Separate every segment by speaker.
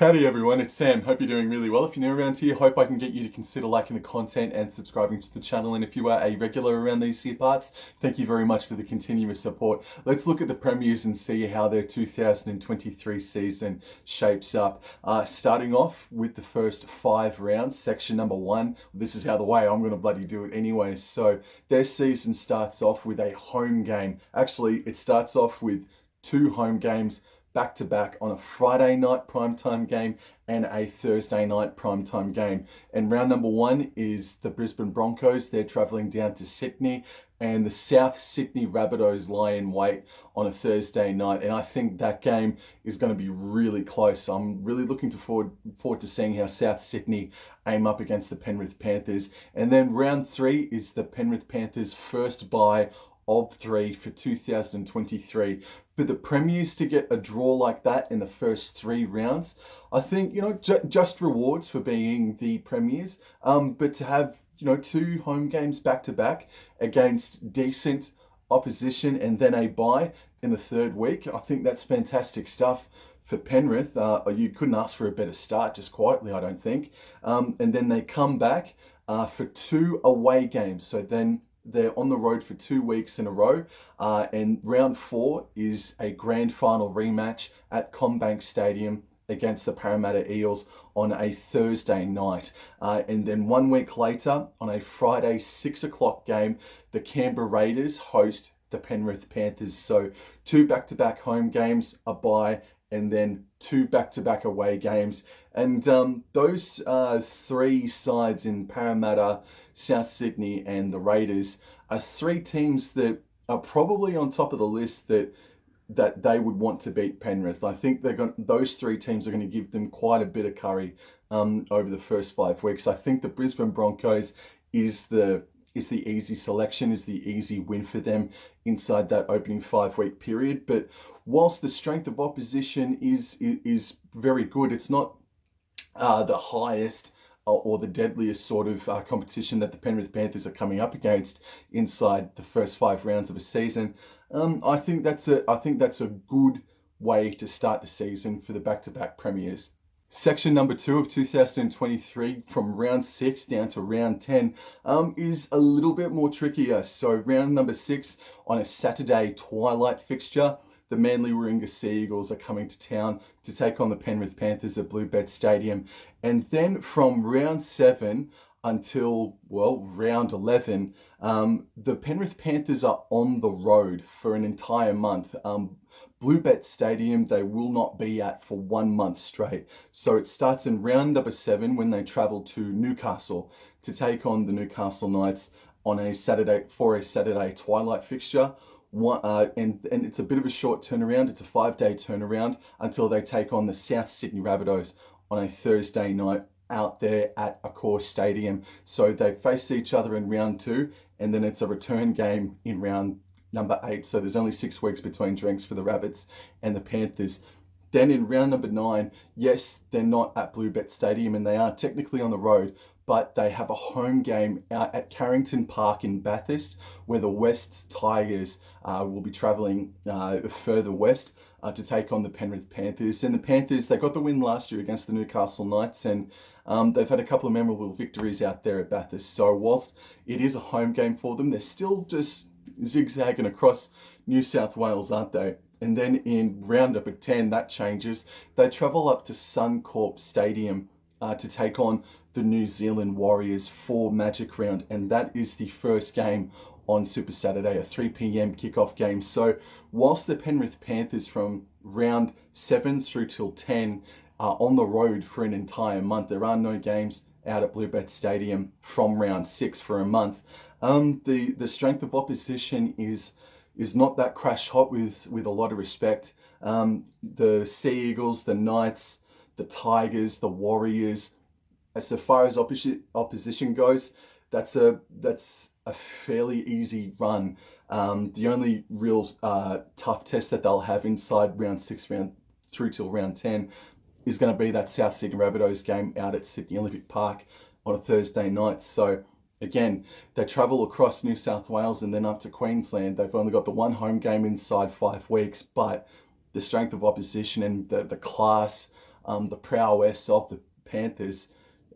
Speaker 1: Howdy everyone, it's Sam. Hope you're doing really well. If you're new around here, hope I can get you to consider liking the content and subscribing to the channel. And if you are a regular around these here parts, thank you very much for the continuous support. Let's look at the Premiers and see how their 2023 season shapes up. Starting off with the first 5 rounds, section number 1. This is how the way I'm going to bloody do it anyway. So their season starts off with a home game. Actually, it starts off with 2 home games back to back on a Friday night primetime game and a Thursday night primetime game. And round number 1 is the Brisbane Broncos. They're travelling down to Sydney, and the South Sydney Rabbitohs lie in wait on a Thursday night. And I think that game is going to be really close. I'm really looking forward to seeing how South Sydney aim up against the Penrith Panthers. And then round 3 is the Penrith Panthers' first bye of 3 for 2023. For the Premiers to get a draw like that in the first 3 rounds, I think, just rewards for being the Premiers. But to have, 2 home games back to back against decent opposition and then a bye in the 3rd week, I think that's fantastic stuff for Penrith. You couldn't ask for a better start, just quietly, I don't think. And then they come back for 2 away games. So then they're on the road for 2 weeks in a row. And round 4 is a grand final rematch at CommBank Stadium against the Parramatta Eels on a Thursday night. And then 1 week later, on a Friday 6 o'clock game, the Canberra Raiders host the Penrith Panthers. So 2 back-to-back home games, a bye, and then 2 back-to-back away games. And those 3 sides in Parramatta, South Sydney and the Raiders are 3 teams that are probably on top of the list that they would want to beat Penrith. I think those 3 teams are going to give them quite a bit of curry over the first 5 weeks. I think the Brisbane Broncos is the easy selection, is the easy win for them inside that opening 5-week period. But whilst the strength of opposition is very good, it's not the highest or the deadliest sort of competition that the Penrith Panthers are coming up against inside the first 5 rounds of a season. I think that's a good way to start the season for the back-to-back Premiers. Section number 2 of 2023, from round 6 down to round 10, is a little bit more trickier. So round number 6 on a Saturday twilight fixture, the Manly Warringah Sea Eagles are coming to town to take on the Penrith Panthers at Bluebet Stadium. And then from round 7 until, round 11, the Penrith Panthers are on the road for an entire month. Bluebet Stadium they will not be at for 1 month straight. So it starts in round number 7 when they travel to Newcastle to take on the Newcastle Knights on a Saturday twilight fixture. And it's a bit of a short turnaround. It's a 5-day turnaround until they take on the South Sydney Rabbitohs on a Thursday night out there at Accor Stadium. So they face each other in round 2, and then it's a return game in round number 8. So there's only 6 weeks between drinks for the Rabbits and the Panthers. Then in round number 9, yes, they're not at Bluebet Stadium and they are technically on the road, but they have a home game out at Carrington Park in Bathurst, where the West Tigers will be travelling further west to take on the Penrith Panthers. And the Panthers, they got the win last year against the Newcastle Knights, and they've had a couple of memorable victories out there at Bathurst. So whilst it is a home game for them, they're still just zigzagging across New South Wales, aren't they? And then in round number 10, that changes. They travel up to Suncorp Stadium to take on the New Zealand Warriors for Magic Round, and that is the first game on Super Saturday, a 3 p.m. kickoff game. So whilst the Penrith Panthers from round 7 through till 10 are on the road for an entire month, there are no games out at Bluebet Stadium from round 6 for a month. The strength of opposition is not that crash hot, with a lot of respect. The Sea Eagles, the Knights, the Tigers, the Warriors, as far as opposition goes, that's a fairly easy run. The only real tough test that they'll have inside round 6 through till round 10 is going to be that South Sydney Rabbitohs game out at Sydney Olympic Park on a Thursday night. So again, they travel across New South Wales and then up to Queensland. They've only got the 1 home game inside 5 weeks, but the strength of opposition and the class the prowess of the Panthers,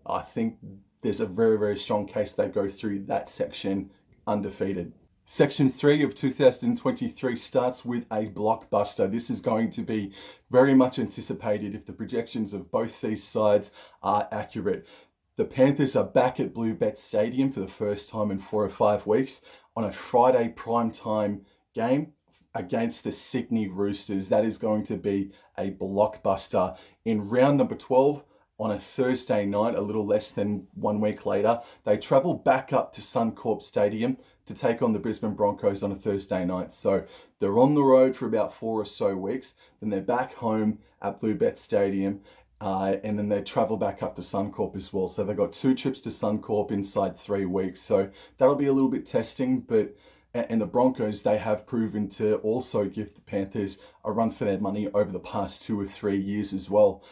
Speaker 1: I think there's a very, very strong case they go through that section undefeated. Section 3 of 2023 starts with a blockbuster. This is going to be very much anticipated if the projections of both these sides are accurate. The Panthers are back at Bluebet Stadium for the first time in 4 or 5 weeks on a Friday primetime game against the Sydney Roosters. That is going to be a blockbuster. In round number 12, on a Thursday night, a little less than 1 week later, they travel back up to Suncorp Stadium to take on the Brisbane Broncos on a Thursday night. So they're on the road for about 4 or so weeks. Then they're back home at Bluebet Stadium. And then they travel back up to Suncorp as well. So they've got 2 trips to Suncorp inside 3 weeks. So that'll be a little bit testing, but and the Broncos, they have proven to also give the Panthers a run for their money over the past 2 or 3 years as well.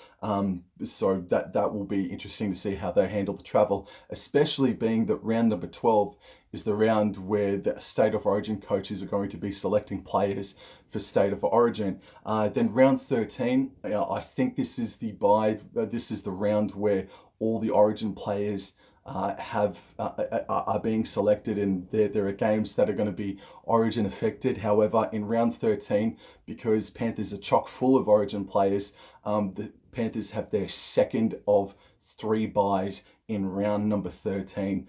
Speaker 1: So that will be interesting to see how they handle the travel, especially being that round number 12 is the round where the State of Origin coaches are going to be selecting players for State of Origin. Then round 13, I think this is the round where all the Origin players are being selected, and there are games that are going to be Origin affected. However, in round 13, because Panthers are chock full of Origin players, the Panthers have their second of 3 buys in round number 13.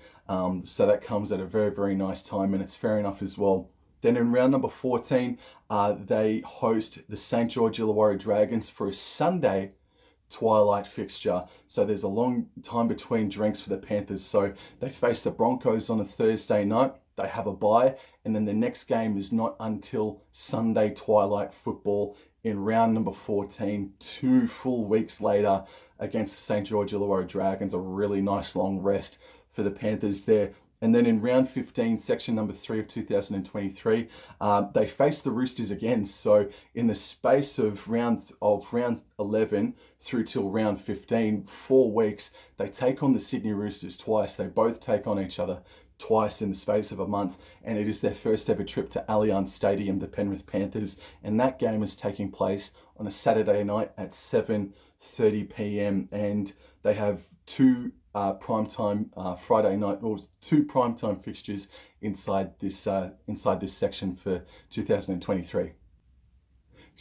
Speaker 1: So that comes at a very, very nice time, and it's fair enough as well. Then in round number 14, they host the St. George Illawarra Dragons for a Sunday twilight fixture. So there's a long time between drinks for the Panthers. So they face the Broncos on a Thursday night. They have a bye, and then the next game is not until Sunday twilight football in round number 14, 2 full weeks later against the St. George Illawarra Dragons. A really nice long rest for the Panthers there. And then in round 15, section number 3 of 2023, they face the Roosters again. So in the space of round 11 through till round 15, 4 weeks, they take on the Sydney Roosters twice. They both take on each other twice in the space of a month, and it is their first ever trip to Allianz Stadium, the Penrith Panthers, and that game is taking place on a Saturday night at 7:30 p.m. and they have 2 primetime Friday night, or 2 primetime fixtures inside this section for 2023.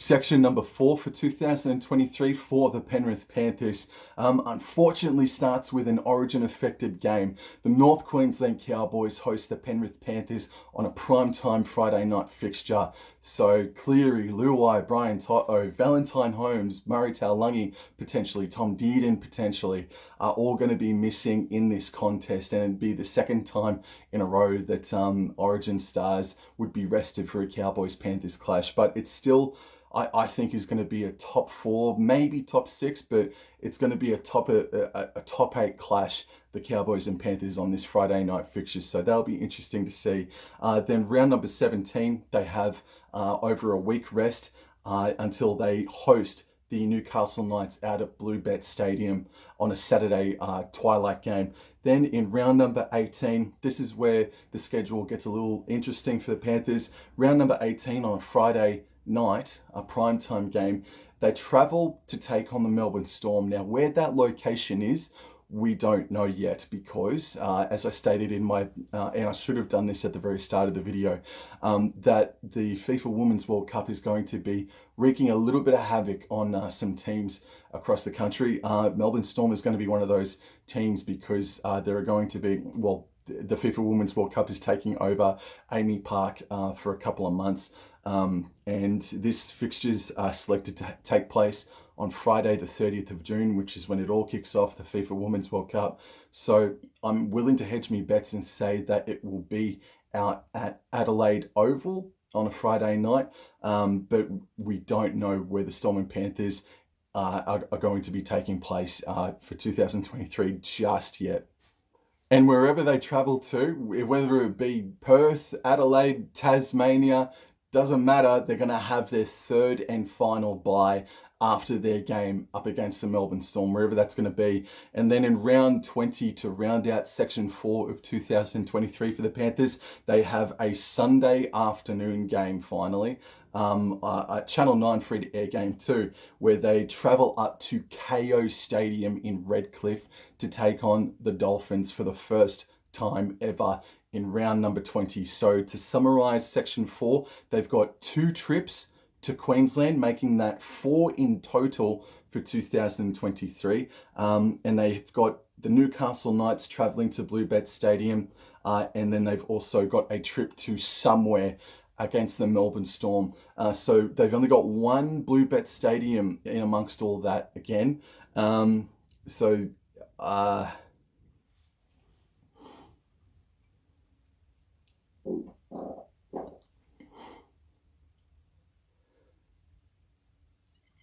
Speaker 1: Section number 4 for 2023 for the Penrith Panthers unfortunately starts with an Origin-affected game. The North Queensland Cowboys host the Penrith Panthers on a primetime Friday night fixture. So Cleary, Luai, Brian Toto, Valentine Holmes, Murray Taulagi, potentially Tom Dearden, potentially, are all going to be missing in this contest, and it'd be the second time in a row that Origin stars would be rested for a Cowboys-Panthers clash. But it's still, I think, is going to be a top 4, maybe top 6, but it's going to be a top 8 clash, the Cowboys and Panthers on this Friday night fixture. So that'll be interesting to see. Then round number 17, they have over a week rest until they host the Newcastle Knights out at Bluebet Stadium on a Saturday twilight game. Then in round number 18, this is where the schedule gets a little interesting for the Panthers. Round number 18 on a Friday night, a primetime game, they travel to take on the Melbourne Storm. Now, where that location is, we don't know yet, because as I stated in my, and I should have done this at the very start of the video, that the FIFA Women's World Cup is going to be wreaking a little bit of havoc on some teams across the country. Melbourne Storm is going to be one of those teams, because there are going to be, well, the FIFA Women's World Cup is taking over Amy Park for a couple of months. And this fixtures are selected to take place on Friday the 30th of June, which is when it all kicks off, the FIFA Women's World Cup. So I'm willing to hedge me bets and say that it will be out at Adelaide Oval on a Friday night, but we don't know where the Storm and Panthers are going to be taking place for 2023 just yet. And wherever they travel to, whether it be Perth, Adelaide, Tasmania, doesn't matter, they're going to have their third and final bye after their game up against the Melbourne Storm, wherever that's going to be. And then in round 20, to round out section 4 of 2023 for the Panthers, they have a Sunday afternoon game finally Channel 9 free-to-air game too, where they travel up to KO Stadium in Redcliffe to take on the Dolphins for the first time ever in round number 20. So to summarize section 4, they've got 2 trips to Queensland, making that 4 in total for 2023. And they've got the Newcastle Knights travelling to Bluebet Stadium, and then they've also got a trip to somewhere against the Melbourne Storm. So they've only got 1 Bluebet Stadium in amongst all that again.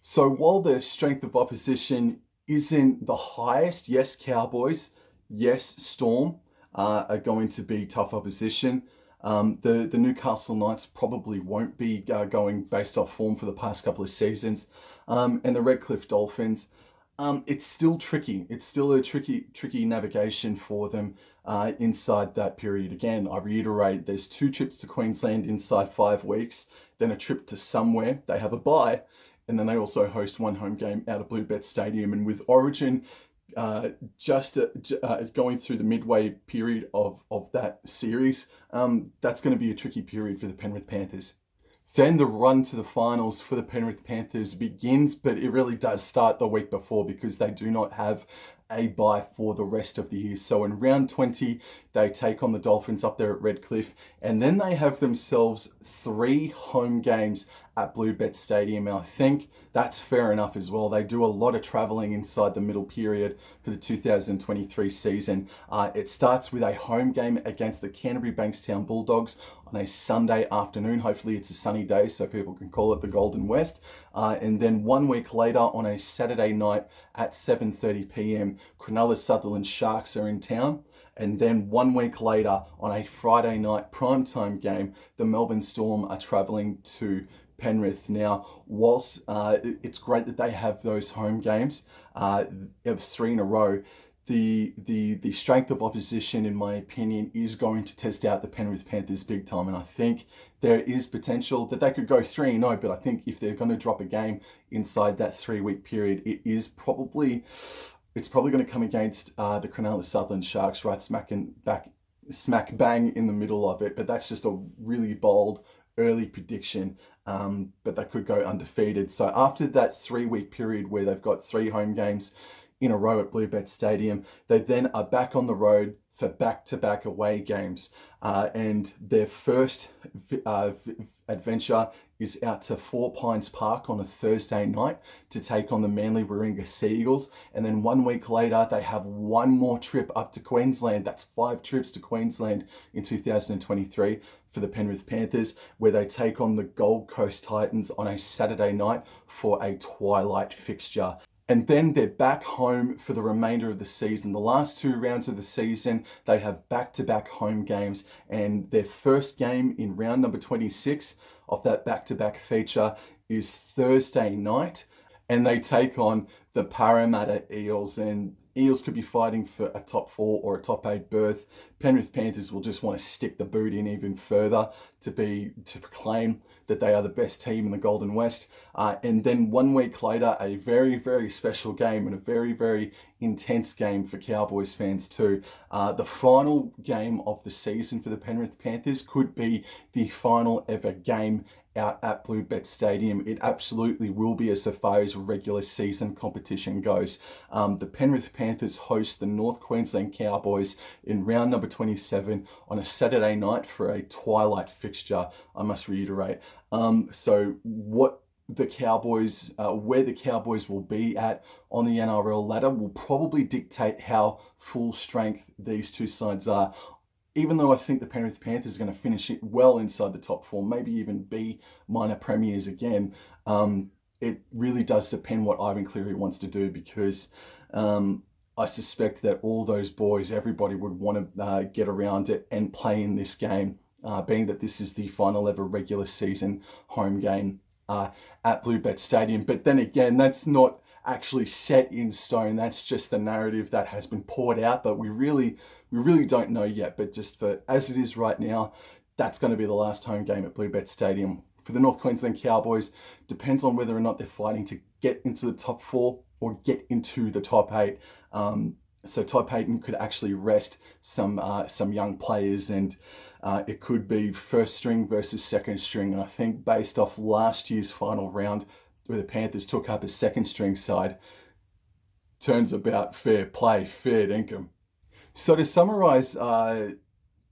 Speaker 1: So while the strength of opposition isn't the highest, yes, Cowboys, yes, Storm are going to be tough opposition. The Newcastle Knights probably won't be going based off form for the past couple of seasons. And the Redcliffe Dolphins, it's still tricky. It's still a tricky navigation for them inside that period. Again, I reiterate, there's 2 trips to Queensland inside 5 weeks, then a trip to somewhere. They have a bye, and then they also host 1 home game out of Bluebet Stadium. And with Origin just going through the midway period of that series, that's going to be a tricky period for the Penrith Panthers. Then the run to the finals for the Penrith Panthers begins, but it really does start the week before because they do not have a bye for the rest of the year. So in round 20, they take on the Dolphins up there at Redcliffe, and then they have themselves 3 home games at Bluebet Stadium. And I think that's fair enough as well. They do a lot of traveling inside the middle period for the 2023 season. It starts with a home game against the Canterbury Bankstown Bulldogs on a Sunday afternoon. Hopefully it's a sunny day so people can call it the Golden West. And then 1 week later on a Saturday night at 7:30 p.m, Cronulla Sutherland Sharks are in town. And then 1 week later on a Friday night primetime game, the Melbourne Storm are travelling to Penrith. Now, whilst it's great that they have those home games of 3 in a row, the strength of opposition, in my opinion, is going to test out the Penrith Panthers big time. And I think there is potential that they could go 3-0, but I think if they're going to drop a game inside that 3-week period, it's probably going to come against the Cronulla Sutherland Sharks, right smack bang in the middle of it. But that's just a really bold early prediction, but they could go undefeated. So after that 3-week period where they've got 3 home games in a row at Bluebet Stadium, they then are back on the road for back-to-back away games. And their first adventure is out to 4 Pines Park on a Thursday night to take on the Manly Warringah Sea Eagles. And then 1 week later, they have 1 more trip up to Queensland. That's 5 trips to Queensland in 2023 for the Penrith Panthers, where they take on the Gold Coast Titans on a Saturday night for a twilight fixture. And then they're back home for the remainder of the season. The last 2 rounds of the season, they have back-to-back home games. And their first game in round number 26 of that back-to-back feature is Thursday night. And they take on the Parramatta Eels. And Eels could be fighting for a top 4 or a top 8 berth. Penrith Panthers will just want to stick the boot in even further to proclaim that they are the best team in the Golden West. And then 1 week later, a very, very special game and a very, very intense game for Cowboys fans too. The final game of the season for the Penrith Panthers could be the final ever game out at Bluebet Stadium. It absolutely will be as far as regular season competition goes. The Penrith Panthers host the North Queensland Cowboys in round number 27 on a Saturday night for a twilight fixture, I must reiterate. So what the Cowboys, where the Cowboys will be at on the NRL ladder will probably dictate how full strength these 2 sides are. Even though I think the Penrith Panthers are going to finish it well inside the top 4, maybe even be minor premiers again, it really does depend what Ivan Cleary wants to do, because I suspect that all those boys, everybody would want to get around it and play in this game, being that this is the final ever regular season home game at Bluebet Stadium. But then again, that's not actually set in stone. That's just the narrative that has been poured out, but we really don't know yet. But just for as it is right now, that's going to be the last home game at Bluebet Stadium for the North Queensland Cowboys, depends on whether or not they're fighting to get into the top 4 or get into the top 8. So Todd Payten could actually rest some young players, and it could be first string versus second string. And I think based off last year's final round, where the Panthers took up a second string side, turns about fair play, fair dinkum. So to summarize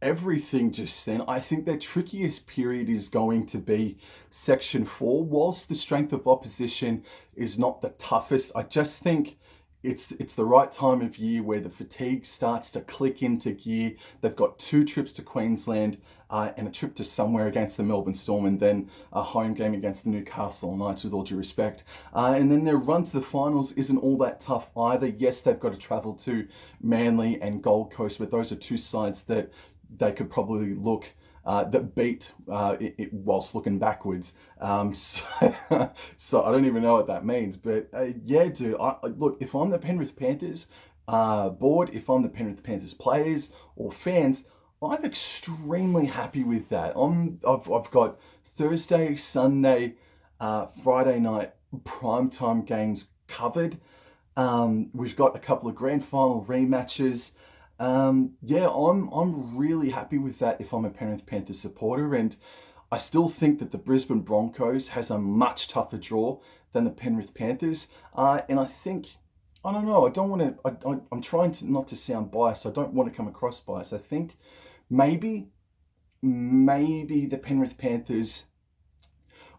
Speaker 1: everything just then, I think their trickiest period is going to be Section 4. Whilst the strength of opposition is not the toughest, I just think it's the right time of year where the fatigue starts to click into gear. They've got 2 trips to Queensland and a trip to somewhere against the Melbourne Storm, and then a home game against the Newcastle Knights, with all due respect. And then their run to the finals isn't all that tough either. Yes, they've got to travel to Manly and Gold Coast, but those are 2 sides that they could probably look that beat it whilst looking backwards. So I don't even know what that means. But yeah, dude, look, if I'm the Penrith Panthers board, if I'm the Penrith Panthers players or fans, I'm extremely happy with that. I've got Thursday, Sunday, Friday night primetime games covered. We've got a couple of grand final rematches. Yeah, I'm really happy with that if I'm a Penrith Panthers supporter, and I still think that the Brisbane Broncos has a much tougher draw than the Penrith Panthers. And I think, I don't know, I don't want to, I'm trying to not to sound biased. I don't want to come across biased. I think maybe the Penrith Panthers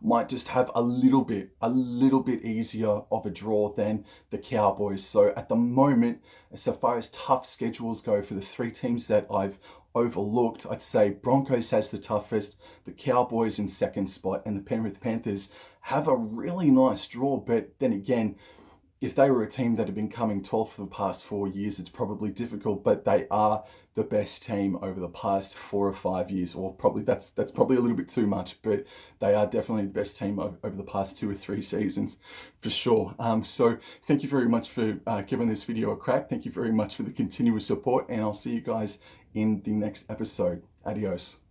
Speaker 1: might just have a little bit easier of a draw than the Cowboys. So at the moment, so far as tough schedules go for the 3 teams that I've overlooked, I'd say Broncos has the toughest, the Cowboys in second spot, and the Penrith Panthers have a really nice draw. But then again, if they were a team that had been coming 12th for the past 4 years, it's probably difficult, but they are the best team over the past 4 or 5 years, or probably that's probably a little bit too much, but they are definitely the best team over the past 2 or 3 seasons for sure. So thank you very much for giving this video a crack. Thank you very much for the continuous support, and I'll see you guys in the next episode. Adios.